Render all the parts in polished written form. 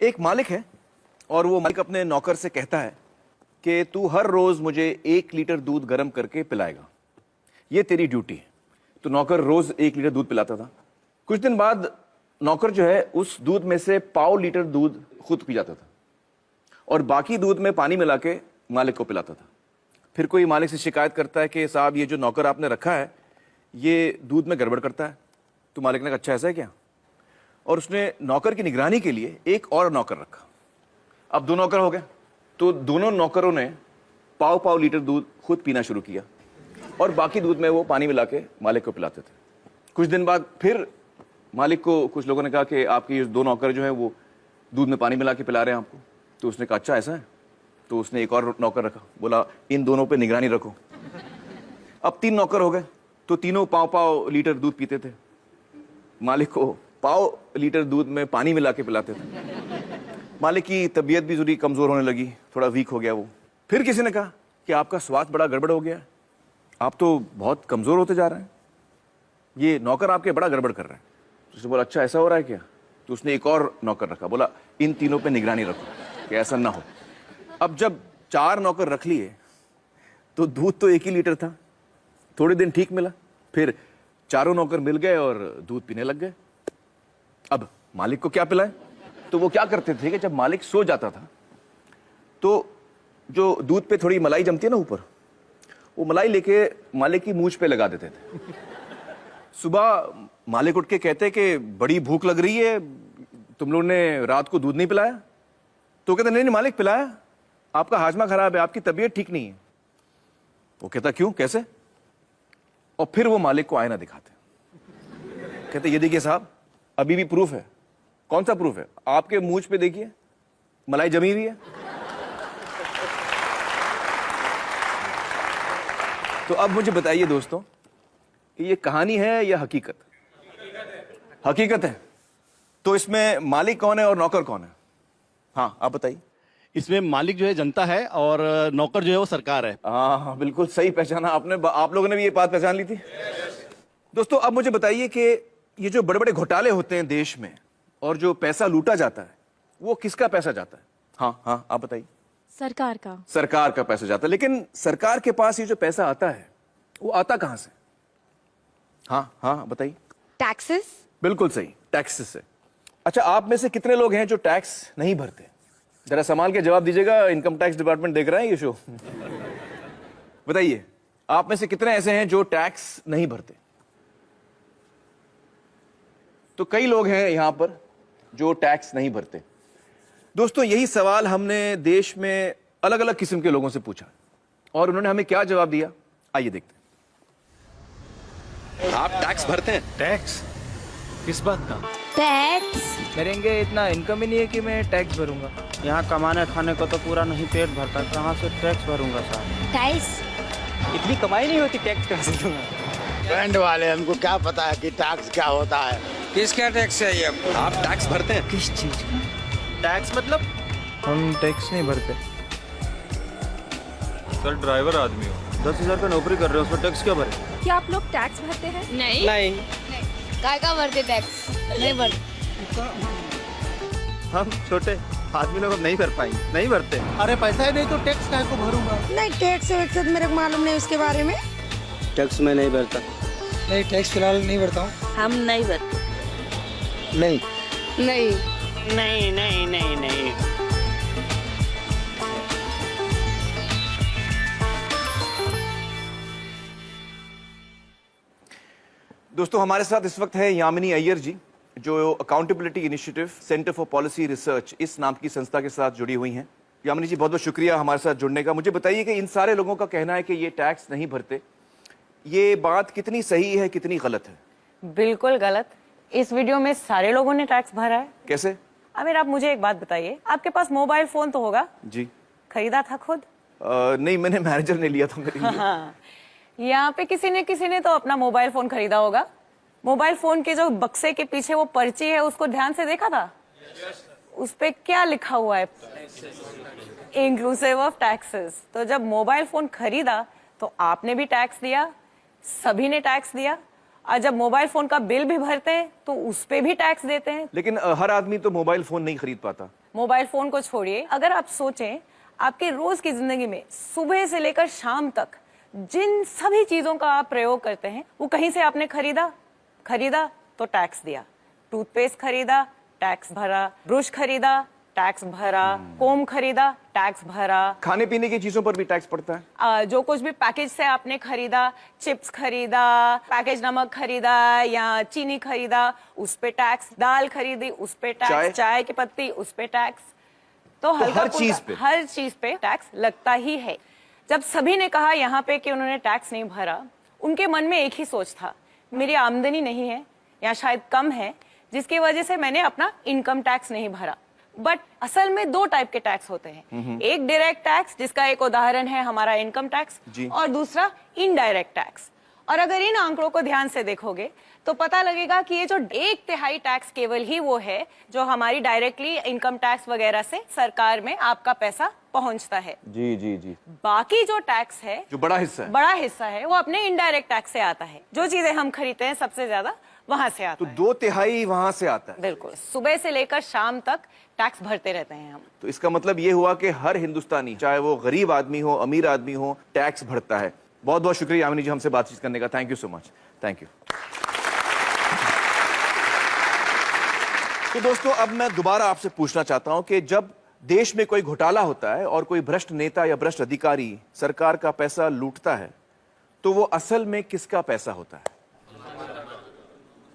एक मालिक है और वो मालिक अपने नौकर से कहता है कि तू हर रोज मुझे 1 लीटर दूध गर्म करके पिलाएगा, ये तेरी ड्यूटी है। तो नौकर रोज 1 लीटर दूध पिलाता था। कुछ दिन बाद नौकर जो है उस दूध में से 1/4 लीटर दूध खुद पी जाता था और बाकी दूध में पानी मिला के मालिक को पिलाता था। फिर कोई मालिक से शिकायत करता है कि साहब ये जो नौकर आपने रखा है ये दूध में गड़बड़ करता है। तो मालिक ने कहा अच्छा ऐसा है क्या, और उसने नौकर की निगरानी के लिए एक और नौकर रखा। अब 2 नौकर हो गए, तो दोनों नौकरों ने 1/4 लीटर दूध खुद पीना शुरू किया और बाकी दूध में वो पानी मिला के मालिक को पिलाते थे। कुछ दिन बाद फिर मालिक को कुछ लोगों ने कहा कि आपके ये 2 नौकर जो हैं वो दूध में पानी मिला के पिला रहे हैं आपको। तो उसने कहा अच्छा ऐसा है। तो उसने एक और नौकर रखा, बोला इन दोनों पे निगरानी रखो। अब 3 नौकर हो गए, तो तीनों 1/4 लीटर दूध पीते थे, मालिक को 1/4 लीटर दूध में पानी मिला के पिलाते थे। मालिक की तबीयत भी थोड़ी कमजोर होने लगी, थोड़ा वीक हो गया वो। फिर किसी ने कहा कि आपका स्वास्थ्य बड़ा गड़बड़ हो गया है, आप तो बहुत कमजोर होते जा रहे हैं, ये नौकर आपके बड़ा गड़बड़ कर रहे हैं। तो उसने बोला अच्छा ऐसा हो रहा है क्या। तो उसने एक और नौकर रखा, बोला इन तीनों पे निगरानी रखो कि ऐसा ना हो। अब जब 4 नौकर रख लिए तो दूध तो 1 ही लीटर था। थोड़े दिन ठीक मिला, फिर चारों नौकर मिल गए और दूध पीने लग गए। अब मालिक को क्या पिलाएं। तो वो क्या करते थे कि जब मालिक सो जाता था तो जो दूध पे थोड़ी मलाई जमती है ना ऊपर, वो मलाई लेके मालिक की मूंछ पे लगा देते थे। सुबह मालिक उठ के कहते कि बड़ी भूख लग रही है, तुम लोगों ने रात को दूध नहीं पिलाया। तो कहते नहीं नहीं मालिक पिलाया, आपका हाजमा खराब है, आपकी तबीयत ठीक नहीं है। वो कहता क्यों कैसे। और फिर वो मालिक को आईना दिखाते, कहते ये देखिए साहब अभी भी प्रूफ है। कौन सा प्रूफ है, आपके मूंछ पे देखिए मलाई जमी हुई है। तो अब मुझे बताइए दोस्तों कि ये कहानी है या हकीकत। हकीकत है। तो इसमें मालिक कौन है और नौकर कौन है। हाँ आप बताइए। इसमें मालिक जो है जनता है और नौकर जो है वो सरकार है। हाँ बिल्कुल सही पहचाना आपने। आप लोगों ने भी ये बात पहचान ली थी। दोस्तों अब मुझे बताइए कि ये जो बड़े बड़े घोटाले होते हैं देश में और जो पैसा लूटा जाता है वो किसका पैसा जाता है। हाँ हाँ आप बताइए। सरकार का। सरकार का पैसा जाता है। लेकिन सरकार के पास ये जो पैसा आता है वो आता कहां से। हाँ हाँ बताइए। टैक्सेस। बिल्कुल सही, टैक्सेस से। अच्छा आप में से कितने लोग हैं जो टैक्स नहीं भरते। जरा संभाल के जवाब दीजिएगा, इनकम टैक्स डिपार्टमेंट देख रहा है ये शो। बताइए आप में से कितने ऐसे हैं जो टैक्स नहीं भरते। तो कई लोग हैं यहां पर जो टैक्स नहीं भरते। दोस्तों यही सवाल हमने देश में अलग अलग किस्म के लोगों से पूछा और उन्होंने हमें क्या जवाब दिया, आइए देखते हैं। आप टैक्स भरते हैं? टैक्स किस बात का। टैक्स मेरेंगे इतना इनकम ही नहीं है कि मैं टैक्स भरूंगा। यहाँ कमाने खाने को तो पूरा नहीं पेट भरता, कहाँ से टैक्स भरूंगा साहब। टैक्स इतनी कमाई नहीं होती, टैक्स कहाँ से दूंगा। फ्रेंड वाले हमको क्या पता है कि टैक्स क्या होता है। किसका टैक्स चाहिए आपको? आप टैक्स भरते हैं? किस चीज का टैक्स मतलब। हम टैक्स नहीं भरते। सर ड्राइवर आदमी हो, 10,000 का नौकरी कर रहे हो, उसमें टैक्स क्या भरे। क्या आप लोग टैक्स भरते हैं। नहीं नहीं काय का भरते टैक्स नहीं भरते। हम छोटे आदमी लोग नहीं भर पाएंगे, नहीं भरते। अरे पैसा ही नहीं तो टैक्स काहे को भरूंगा। नहीं टैक्स वैक्स मेरे को मालूम नहीं उसके बारे में। टैक्स में नहीं भरता। नहीं टैक्स फिलहाल नहीं भरता हूँ। हम नहीं भरते। नहीं नहीं नहीं नहीं नहीं नहीं। दोस्तों हमारे साथ इस वक्त है यामिनी अय्यर जी, जो accountability initiative centre for policy research इस नाम की संस्था के साथ जुड़ी हुई हैं। यामिनी जी बहुत बहुत शुक्रिया हमारे साथ जुड़ने का। मुझे बताइए कि इन सारे लोगों का कहना है कि ये टैक्स नहीं भरते, ये बात कितनी सही है कितनी गलत है। बिल्कुल गलत। इस वीडियो में सारे लोगों ने टैक्स भरा है। कैसे। आमिर आप मुझे एक बात बताइए, आपके पास मोबाइल फोन तो होगा। जी। खरीदा था खुद। नहीं मैंने मैनेजर ने लिया था मेरे लिए। हाँ। यहाँ पे किसी ने तो अपना मोबाइल फोन खरीदा होगा। मोबाइल फोन के जो बक्से के पीछे वो पर्ची है उसको ध्यान से देखा था। उस पे क्या लिखा हुआ है, इंक्लूसिव ऑफ टैक्सेस। तो जब मोबाइल फोन खरीदा तो आपने भी टैक्स दिया, सभी ने टैक्स दिया और जब मोबाइल फोन का बिल भी भरते हैं तो उस पे भी टैक्स देते हैं। लेकिन हर आदमी तो मोबाइल फोन नहीं खरीद पाता। मोबाइल फोन को छोड़िए, अगर आप सोचें आपके रोज की जिंदगी में सुबह से लेकर शाम तक जिन सभी चीजों का आप प्रयोग करते हैं वो कहीं से आपने खरीदा तो टैक्स दिया, टूथपेस्ट खरीदा टैक्स भरा, ब्रश खरीदा टैक्स भरा, कोम खरीदा टैक्स भरा, खाने पीने की चीजों पर भी टैक्स पड़ता है। जो कुछ भी पैकेज से आपने खरीदा, चिप्स खरीदा, पैकेज नमक खरीदा या चीनी खरीदा, उस पे टैक्स, दाल खरीदी उस पे टैक्स, चाय की पत्ती उस पे टैक्स। तो हर चीज पे टैक्स लगता ही है। जब सभी ने कहा यहाँ पे कि उन्होंने टैक्स नहीं भरा, उनके मन में एक ही सोच था, मेरी आमदनी नहीं है या शायद कम है, जिसकी वजह से मैंने अपना इनकम टैक्स नहीं भरा। बट असल में दो टाइप के टैक्स होते हैं, एक डायरेक्ट टैक्स जिसका एक उदाहरण है हमारा इनकम टैक्स, और दूसरा इनडायरेक्ट टैक्स। और अगर इन आंकड़ों को ध्यान से देखोगे तो पता लगेगा कि ये जो 1/3 टैक्स केवल ही वो है जो हमारी डायरेक्टली इनकम टैक्स वगैरह से सरकार में आपका पैसा पहुंचता है। जी जी जी। बाकी जो टैक्स है, जो बड़ा हिस्सा है वो अपने इनडायरेक्ट टैक्स से आता है। जो चीजें हम खरीदते हैं सबसे ज्यादा वहां से आता है। तो 2/3 वहां से आता है। बिल्कुल, सुबह से लेकर शाम तक टैक्स भरते रहते हैं हम। तो इसका मतलब ये हुआ कि हर हिंदुस्तानी, चाहे वो गरीब आदमी हो अमीर आदमी हो, टैक्स भरता है। बहुत बहुत शुक्रिया यामिनी जी हमसे बातचीत करने का। Thank you so much. Thank you. तो दोस्तों अब मैं दोबारा आपसे पूछना चाहता हूं कि जब देश में कोई घोटाला होता है और कोई भ्रष्ट नेता या भ्रष्ट अधिकारी सरकार का पैसा लूटता है तो वो असल में किसका पैसा होता है?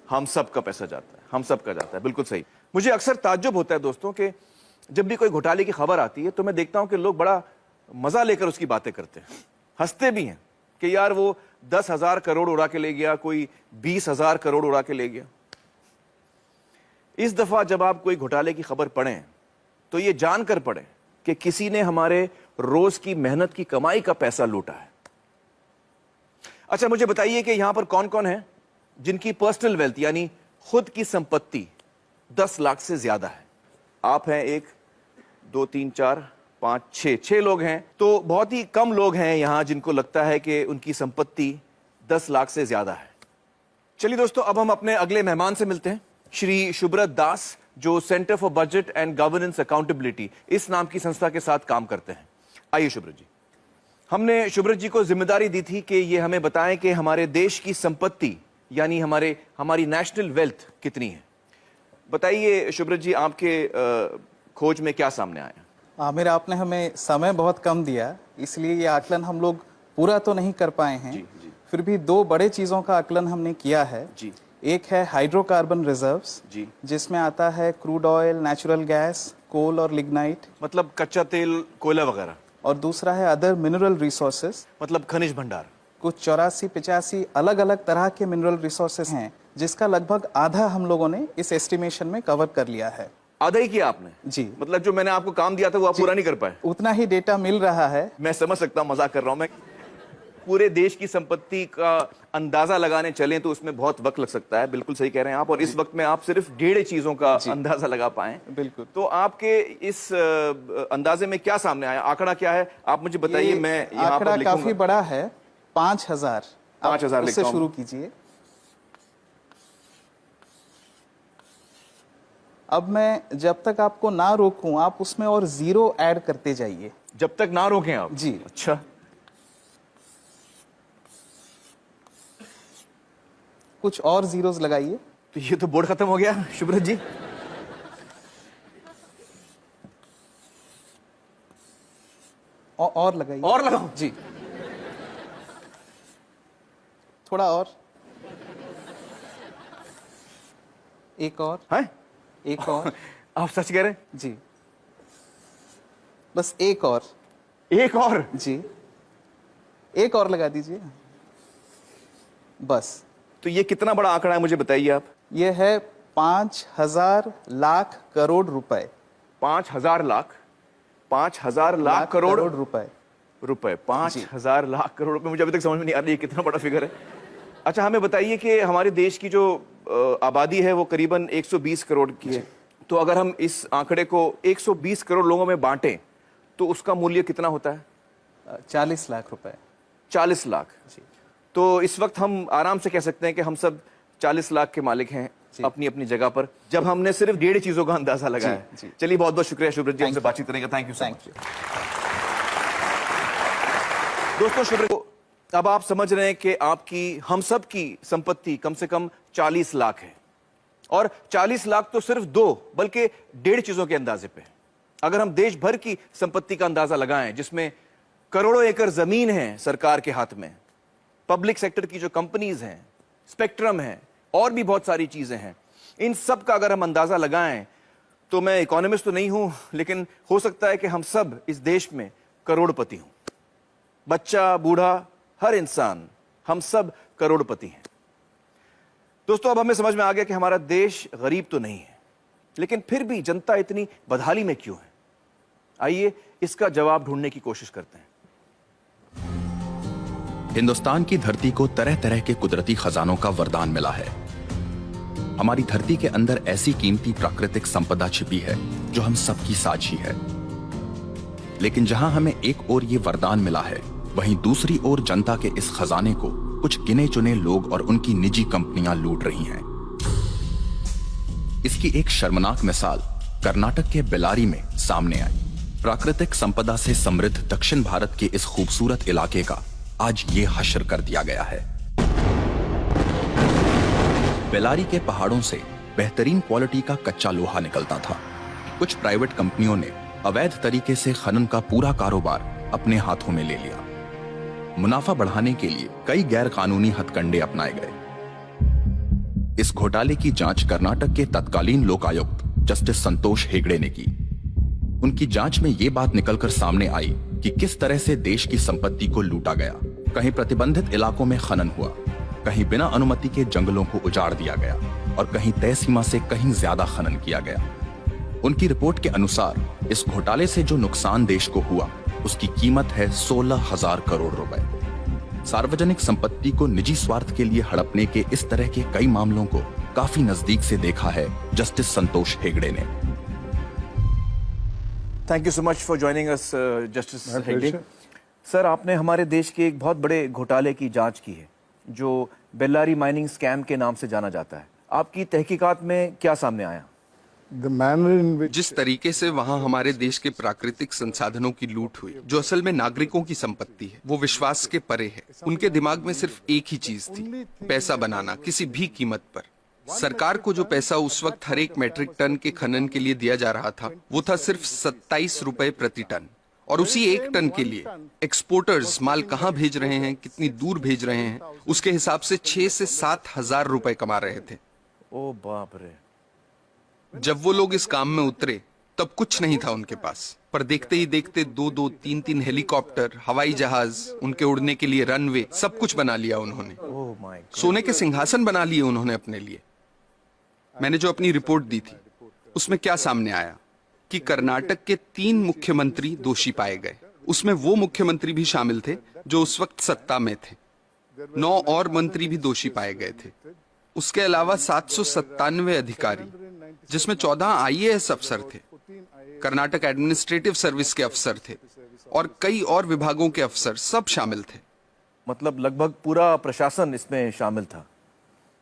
हम सब का पैसा जाता है, हम सब का जाता है। बिल्कुल सही। मुझे अक्सर ताज्जुब होता है दोस्तों कि जब भी कोई घोटाले की खबर आती है तो मैं देखता हूं कि लोग बड़ा मजा लेकर उसकी बातें करते हैं, हंसते भी हैं कि यार वो 10,000 करोड़ उड़ा के ले गया, कोई 20,000 करोड़ उड़ा के ले गया। इस दफा जब आप कोई घोटाले की खबर पढ़ें तो ये जानकर पढ़ें कि किसी ने हमारे रोज की मेहनत की कमाई का पैसा लूटा है। अच्छा मुझे बताइए कि यहां पर कौन कौन है जिनकी पर्सनल वेल्थ यानी खुद की संपत्ति 10 लाख से ज्यादा है? आप हैं 1 2 3 4 5 6 लोग हैं। तो बहुत ही कम लोग हैं यहां जिनको लगता है कि उनकी संपत्ति 10 लाख से ज्यादा है। चलिए दोस्तों अब हम अपने अगले मेहमान से मिलते हैं, श्री शुभ्रत दास, जो centre for budget and governance accountability इस नाम की संस्था के साथ काम करते हैं। आइए शुभ्रत जी। हमने शुभ्रत जी को जिम्मेदारी दी थी कि ये हमें बताएं कि हमारे देश की संपत्ति यानी हमारी नेशनल वेल्थ कितनी है। बताइए शुभ्रत जी, आपके खोज में क्या सामने आया? आमिर, आपने हमें समय बहुत कम दिया, इसलिए ये आकलन हम लोग पूरा तो नहीं कर पाए हैं। जी। फिर भी 2 बड़े चीजों का आकलन हमने किया है। जी। एक है हाइड्रोकार्बन रिजर्व्स, जी, जिसमें आता है क्रूड ऑयल, नेचुरल गैस, कोल और लिग्नाइट, मतलब कच्चा तेल, कोयला वगैरह। और दूसरा है अदर मिनरल रिसोर्सेज, मतलब खनिज भंडार। कुछ 84-85 अलग अलग तरह के मिनरल रिसोर्सेज हैं, जिसका लगभग आधा हम लोगों ने इस एस्टिमेशन में कवर कर लिया है। आधा ही किया आपने? जी। मतलब जो मैंने आपको काम दिया था वो आप पूरा नहीं कर पाए? उतना ही डेटा मिल रहा है। मैं समझ सकता हूं, मजाक कर रहा हूं मैं। पूरे देश की संपत्ति का अंदाजा लगाने चलें तो उसमें बहुत वक्त लग सकता है। बिल्कुल सही कह रहे हैं आप। और इस वक्त में आप सिर्फ 1.5 चीजों का अंदाजा लगा पाए। बिल्कुल। तो आपके इस अंदाजे में क्या सामने आया? आंकड़ा क्या है आप मुझे बताइए। मैं यहाँ आंकड़ा पर लिखूंगा। काफी बड़ा है, 5,000। 5,000 उससे लिखता हूं। शुरू कीजिए। अब मैं जब तक आपको ना रोकूं आप उसमें और 0 ऐड करते जाइए। जब तक ना रोकें आप? जी। अच्छा, कुछ और जीरोस लगाइए। तो ये तो बोर्ड खत्म हो गया शुभ्रत जी। और लगाइए। और लगाओ जी, थोड़ा और, एक और हैं? एक और। आप सच कह रहे हैं? जी, बस एक और। एक और? जी, एक और लगा दीजिए बस। तो ये कितना बड़ा आंकड़ा है मुझे बताइए आप। ये है 5,000 लाख करोड़ रुपए। 5,000 लाख? 5,000 लाख करोड़ रुपए। 5,000 लाख करोड़ रुपए। मुझे अभी तक समझ में नहीं आ रही है कितना बड़ा फिगर है। अच्छा हमें बताइए कि हमारे देश की जो आबादी है वो करीबन 120 करोड़ की है। तो अगर हम इस आंकड़े को 120 करोड़ लोगों में बांटें तो उसका मूल्य कितना होता है? 40 लाख रुपए। 40 लाख। जी। तो इस वक्त हम आराम से कह सकते हैं कि हम सब 40 लाख के मालिक हैं अपनी अपनी जगह पर, जब हमने सिर्फ 1.5 चीजों का अंदाजा लगाया। चलिए, बहुत बहुत शुक्रिया शुभ्रत जी हमसे बातचीत करने का। Thank you so much. दोस्तों, शुभ्रत, अब आप समझ रहे हैं कि आपकी, हम सब की संपत्ति कम से कम 40 लाख है, और 40 लाख तो सिर्फ 2 बल्कि 1.5 चीजों के अंदाजे पे। अगर हम देश भर की संपत्ति का अंदाजा लगाएं, जिसमें करोड़ों एकड़ जमीन है सरकार के हाथ में, पब्लिक सेक्टर की जो कंपनीज हैं, स्पेक्ट्रम है, और भी बहुत सारी चीजें हैं, इन सब का अगर हम अंदाजा लगाएं, तो मैं इकोनॉमिस्ट तो नहीं हूं, लेकिन हो सकता है कि हम सब इस देश में करोड़पति हों। बच्चा, बूढ़ा, हर इंसान, हम सब करोड़पति हैं। दोस्तों, अब हमें समझ में आ गया कि हमारा देश गरीब तो नहीं है, लेकिन फिर भी जनता इतनी बदहाली में क्यों है? आइए इसका जवाब ढूंढने की कोशिश करते हैं। हिंदुस्तान की धरती को तरह तरह के कुदरती खजानों का वरदान मिला है। हमारी धरती के अंदर ऐसी कीमती प्राकृतिक संपदा छिपी है जो हम सबकी साझी है। लेकिन जहां हमें एक ओर ये वरदान मिला है, वहीं दूसरी ओर जनता के इस खजाने को कुछ गिने चुने लोग और उनकी निजी कंपनियां लूट रही हैं। इसकी एक शर्मनाक मिसाल कर्नाटक के बेल्लारी में सामने आई। प्राकृतिक संपदा से समृद्ध दक्षिण भारत के इस खूबसूरत इलाके का आज ये हश्र कर दिया गया है। बेल्लारी के पहाड़ों से बेहतरीन क्वालिटी का कच्चा लोहा निकलता था। कुछ प्राइवेट कंपनियों ने अवैध तरीके से खनन का पूरा कारोबार अपने हाथों में ले लिया। मुनाफा बढ़ाने के लिए कई गैर कानूनी हथकंडे अपनाए गए। इस घोटाले की जांच कर्नाटक के तत्कालीन लोकायुक्त जस्टिस संतोष हेगड़े ने की। उनकी जांच में यह बात निकलकर सामने आई कि किस तरह से देश की संपत्ति को लूटा गया। कहीं प्रतिबंधित इलाकों में खनन हुआ, कहीं बिना अनुमति के जंगलों को उजाड़ दिया गया, और कहीं तय सीमा से कहीं ज्यादा खनन किया गया। उनकी रिपोर्ट के अनुसार इस घोटाले से जो नुकसान देश को हुआ, उसकी कीमत है 16,000 करोड़ रुपए। सार्वजनिक संपत्ति को निजी स्वार्थ के लिए हड़पने के इस तरह के कई मामलों को काफी नजदीक से देखा है जस्टिस संतोष हेगड़े ने। Thank you so much for joining us justice Hegde. Sir, आपने हमारे देश के एक बहुत बड़े घोटाले की जांच की है, जो बेल्लारी माइनिंग स्कैम के नाम से जाना जाता है। आपकी तहकीकात में क्या सामने आया? जिस तरीके से वहाँ हमारे देश के प्राकृतिक संसाधनों की लूट हुई, जो असल में नागरिकों की संपत्ति है, वो विश्वास के परे है। उनके दिमाग में सिर्फ एक ही चीज थी, पैसा बनाना किसी भी कीमत पर। सरकार को जो पैसा उस वक्त हर एक मैट्रिक टन के खनन के लिए दिया जा रहा था, वो था सिर्फ 27 रुपए प्रति टन। और उसी एक टन के लिए एक्सपोर्टर्स माल कहाँ भेज रहे हैं, कितनी दूर भेज रहे हैं, उसके हिसाब से 6 से 7 हजार रुपए कमा रहे थे। ओ बाप रे। जब वो लोग इस काम में उतरे, तब कुछ नहीं था उनके पास, पर देखते ही देखते 2-2, 3-3 हेलीकॉप्टर, हवाई जहाज, उनके उड़ने के लिए रनवे, सब कुछ बना लिया उन्होंने। सोने के सिंहासन बना लिए उन्होंने अपने लिए। मैंने जो अपनी रिपोर्ट दी थी, उसमें क्या सामने आया कि कर्नाटक के 3 मुख्यमंत्री दोषी पाए गए। उसमें वो मुख्यमंत्री भी शामिल थे जो उस वक्त सत्ता में थे। 9 और मंत्री भी दोषी पाए गए थे। उसके अलावा 797 अधिकारी, जिसमें 14 IAS अफसर थे, कर्नाटक एडमिनिस्ट्रेटिव सर्विस के अफसर थे, और कई और विभागों के अफसर, सब शामिल थे। मतलब लगभग पूरा प्रशासन इसमें शामिल था।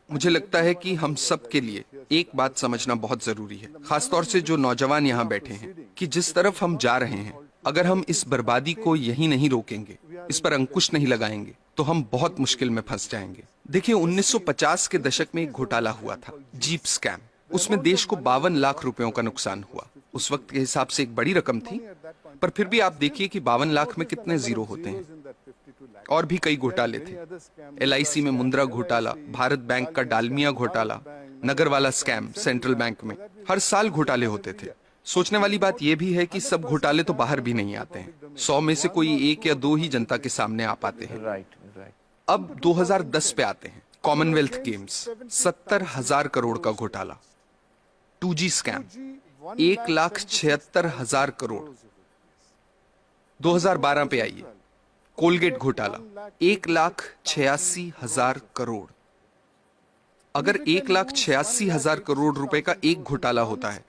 मुझे लगता है कि हम सब के लिए एक बात समझना बहुत जरूरी है, खासतौर से जो नौजवान यहाँ बैठे हैं, कि जिस तरफ हम जा रहे हैं, अगर हम इस बर्बादी को यहीं नहीं रोकेंगे, इस पर अंकुश नहीं लगाएंगे, तो हम बहुत मुश्किल में फंस जाएंगे। देखिए, 1950 के दशक में एक घोटाला हुआ था, जीप स्कैम। उसमें देश को 52 लाख रुपयों का नुकसान हुआ। उस वक्त के हिसाब से एक बड़ी रकम थी, पर फिर भी आप देखिए कि 52 लाख में कितने जीरो होते हैं। और भी कई घोटाले थे। LIC में मुंद्रा घोटाला, भारत बैंक का डालमिया घोटाला, नगर वाला स्कैम सेंट्रल बैंक में। हर साल घोटाले होते थे। सोचने वाली बात यह भी है कि सब घोटाले तो बाहर भी नहीं आते हैं। 100 में से कोई 1 या 2 ही जनता के सामने आ पाते हैं। अब 2010 पे आते हैं। कॉमनवेल्थ गेम्स, 70,000 करोड़ का घोटाला। 2G scam, 1,76,000 crore. 2012 पे आइए, कोलगेट घोटाला, 1,86,000 करोड़। अगर 1,86,000 करोड़ रुपए का एक घोटाला होता है,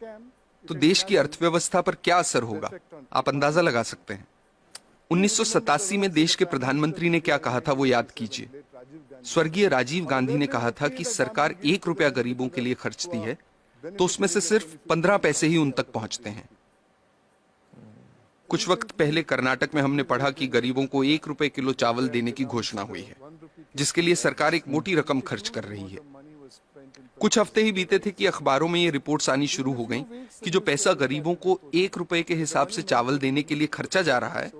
तो देश की अर्थव्यवस्था पर क्या असर होगा, आप अंदाजा लगा सकते हैं। 1987 में देश के प्रधानमंत्री ने क्या कहा था, वो याद कीजिए। स्वर्गीय राजीव गांधी ने कहा था कि सरकार 1 रुपया गरीबों के लिए खर्चती है तो उसमें से सिर्फ 15 पैसे ही उन तक पहुंचते हैं। कुछ वक्त पहले कर्नाटक में हमने पढ़ा कि गरीबों को 1 रुपए किलो चावल देने की घोषणा हुई है, जिसके लिए सरकार एक मोटी रकम खर्च कर रही है। कुछ हफ्ते ही बीते थे कि अखबारों में ये रिपोर्ट्स आनी शुरू हो गईं कि जो पैसा गरीबों को 1 रुपए के हिसाब से चावल देने के लिए खर्चा जा रहा है,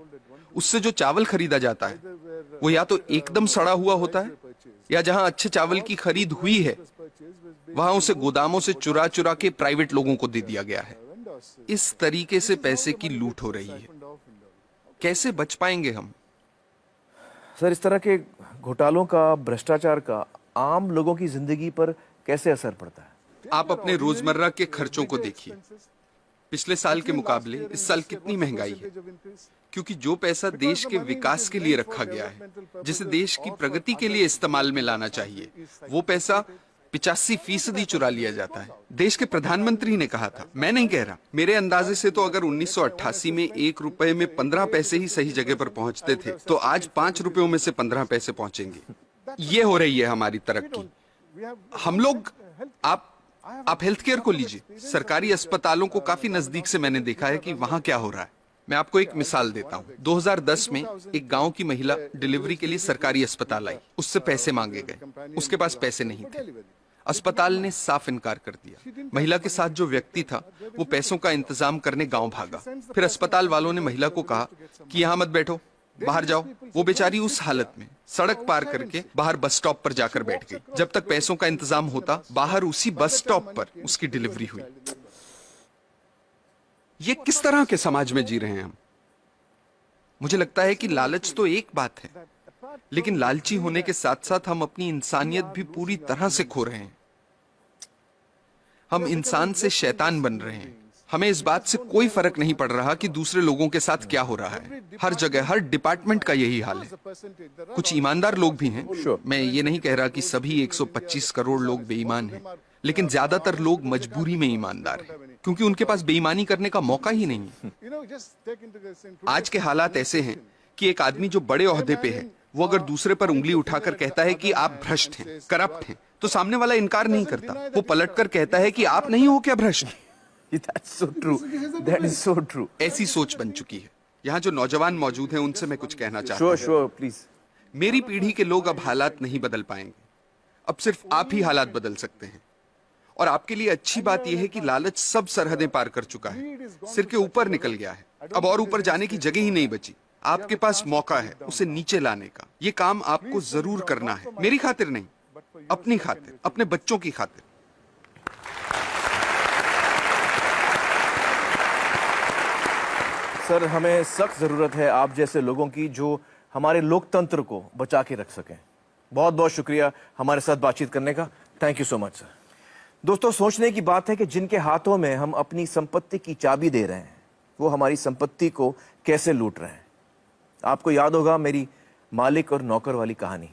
उससे जो चावल खरीदा जाता है वो या तो एकदम सड़ा हुआ होता है, या जहां अच्छे चावल की खरीद हुई है वहां उसे गोदामों से चुरा चुरा के प्राइवेट लोगों को दे दिया गया है। इस तरीके से पैसे की लूट हो रही है। कैसे बच पाएंगे हम? सर, इस तरह के घोटालों का, भ्रष्टाचार का आम लोगों की जिंदगी पर कैसे असर पड़ता है? आप अपने रोजमर्रा के खर्चों को देखिए। पिछले साल के मुकाबले इस साल कितनी महंगाई है, क्योंकि जो पैसा देश के विकास के लिए रखा गया है, जिसे देश की प्रगति के लिए इस्तेमाल में लाना चाहिए, वो पैसा 85% चुरा लिया जाता है। देश के प्रधानमंत्री ने कहा था, मैं नहीं कह रहा, मेरे अंदाजे से तो अगर 1988 में 1 रुपए में 15 पैसे ही सही जगह पर पहुंचते थे, तो आज 5 रुपयों में से 15 पैसे पहुंचेंगे। ये हो रही है हमारी तरक्की। हम लोग, आप हेल्थ केयर को लीजिए। सरकारी अस्पतालों को काफी नजदीक से मैंने देखा है कि वहां क्या हो रहा है। मैं आपको एक मिसाल देता हूं। 2010 में एक गांव की महिला डिलीवरी के लिए सरकारी अस्पताल आई। उससे पैसे मांगे गए, उसके पास पैसे नहीं थे। अस्पताल ने साफ इनकार कर दिया। महिला के साथ जो व्यक्ति था वो पैसों का इंतजाम करने गांव भागा। फिर अस्पताल वालों ने महिला को कहा कि यहां मत बैठो, बाहर जाओ। वो बेचारी उस हालत में सड़क पार करके बाहर बस स्टॉप पर जाकर बैठ गई। जब तक पैसों का इंतजाम होता, बाहर उसी बस स्टॉप पर उसकी डिलीवरी हुई। ये किस तरह के समाज में जी रहे हैं हम? मुझे लगता है कि लालच तो एक बात है, लेकिन लालची होने के साथ साथ हम अपनी इंसानियत भी पूरी तरह से खो रहे हैं। हम इंसान से शैतान बन रहे हैं। हमें इस बात से कोई फर्क नहीं पड़ रहा कि दूसरे लोगों के साथ क्या हो रहा है। हर जगह, हर डिपार्टमेंट का यही हाल है। कुछ ईमानदार लोग भी हैं। मैं ये नहीं कह रहा कि सभी 125 करोड़ लोग बेईमान हैं, लेकिन ज्यादातर लोग मजबूरी में ईमानदार हैं, क्योंकि उनके पास बेईमानी करने का मौका ही नहीं है। आज के हालात ऐसे हैं कि एक आदमी जो बड़े ओहदे पे है, वो अगर दूसरे पर उंगली उठाकर कहता है कि आप भ्रष्ट हैं, करप्ट हैं, तो सामने वाला इनकार नहीं करता। वो पलटकर कहता है कि आप नहीं हो क्या भ्रष्ट? That's so true. That is so true. ऐसी सोच बन चुकी है। यहाँ जो नौजवान मौजूद हैं उनसे मैं कुछ कहना चाहता हूँ। Sure, please. मेरी पीढ़ी के लोग अब हालात नहीं बदल पाएंगे। अब सिर्फ आप ही हालात बदल सकते हैं। और आपके लिए अच्छी बात यह है कि लालच सब सरहदें पार कर चुका है, सिर के ऊपर निकल गया है। अब और ऊपर जाने की जगह ही नहीं बची। आपके पास मौका है उसे नीचे लाने का। ये काम आपको जरूर करना है। मेरी खातिर नहीं, अपनी खातिर, अपने बच्चों की खातिर। सर, हमें सख्त जरूरत है आप जैसे लोगों की जो हमारे लोकतंत्र को बचा के रख सकें। बहुत बहुत शुक्रिया हमारे साथ बातचीत करने का। Thank you so much sir. दोस्तों, सोचने की बात है कि जिनके हाथों में हम अपनी संपत्ति की चाबी दे रहे हैं, वो हमारी संपत्ति को कैसे लूट रहे हैं। आपको याद होगा मेरी मालिक और नौकर वाली कहानी।